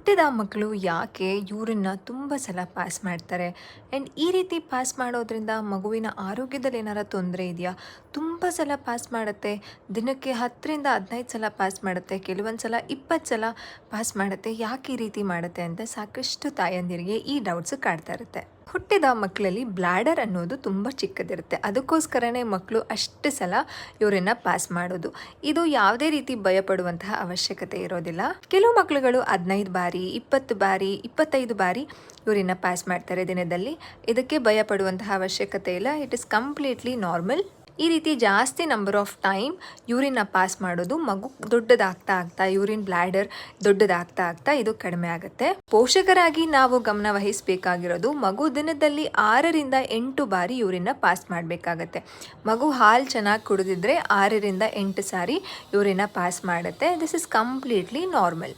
ಹುಟ್ಟಿದ ಮಕ್ಕಳು ಯಾಕೆ ಯೂರಿನ್ನ ತುಂಬ ಸಲ ಪಾಸ್ ಮಾಡ್ತಾರೆ ಆ್ಯಂಡ್ ಈ ರೀತಿ ಪಾಸ್ ಮಾಡೋದ್ರಿಂದ ಮಗುವಿನ ಆರೋಗ್ಯದಲ್ಲಿ ಏನಾರ ತೊಂದರೆ ಇದೆಯಾ? ತುಂಬ ಸಲ ಪಾಸ್ ಮಾಡುತ್ತೆ, ದಿನಕ್ಕೆ 10ರಿಂದ 15 ಸಲ ಪಾಸ್ ಮಾಡುತ್ತೆ, ಕೆಲವೊಂದು ಸಲ 20 ಸಲ ಪಾಸ್ ಮಾಡುತ್ತೆ. ಯಾಕೆ ಈ ರೀತಿ ಮಾಡುತ್ತೆ ಅಂತ ಸಾಕಷ್ಟು ತಾಯಂದಿರಿಗೆ ಈ ಡೌಟ್ಸು ಕಾಡ್ತಾ ಇರುತ್ತೆ. ಹುಟ್ಟಿದ ಮಕ್ಕಳಲ್ಲಿ ಬ್ಲ್ಯಾಡರ್ ಅನ್ನೋದು ತುಂಬ ಚಿಕ್ಕದಿರುತ್ತೆ, ಅದಕ್ಕೋಸ್ಕರನೇ ಮಕ್ಕಳು ಅಷ್ಟು ಸಲ ಇವರನ್ನು ಪಾಸ್ ಮಾಡೋದು. ಇದು ಯಾವುದೇ ರೀತಿ ಭಯಪಡುವಂತಹ ಅವಶ್ಯಕತೆ ಇರೋದಿಲ್ಲ. ಕೆಲವು ಮಕ್ಕಳುಗಳು 15 ಬಾರಿ, 20 ಬಾರಿ, 25 ಬಾರಿ ಇವರನ್ನು ಪಾಸ್ ಮಾಡ್ತಾರೆ ದಿನದಲ್ಲಿ. ಇದಕ್ಕೆ ಭಯಪಡುವಂತಹ ಅವಶ್ಯಕತೆ ಇಲ್ಲ. It is completely normal. ಈ ರೀತಿ ಜಾಸ್ತಿ ನಂಬರ್ ಆಫ್ ಟೈಮ್ ಯೂರಿನ್ನ ಪಾಸ್ ಮಾಡೋದು ಮಗು ದೊಡ್ಡದಾಗ್ತಾ ಆಗ್ತಾ ಯೂರಿನ್ ಬ್ಲ್ಯಾಡರ್ ದೊಡ್ಡದಾಗ್ತಾ ಆಗ್ತಾ ಇದು ಕಡಿಮೆ ಆಗುತ್ತೆ. ಪೋಷಕರಾಗಿ ನಾವು ಗಮನ ವಹಿಸಬೇಕಾಗಿರೋದು ಮಗು ದಿನದಲ್ಲಿ 6ರಿಂದ 8 ಬಾರಿ ಯೂರಿನ್ನ ಪಾಸ್ ಮಾಡಬೇಕಾಗತ್ತೆ. ಮಗು ಹಾಲು ಚೆನ್ನಾಗಿ ಕುಡಿದಿದ್ರೆ 6ರಿಂದ 8 ಸಾರಿ ಯೂರಿನ್ನ ಪಾಸ್ ಮಾಡುತ್ತೆ. This is completely normal.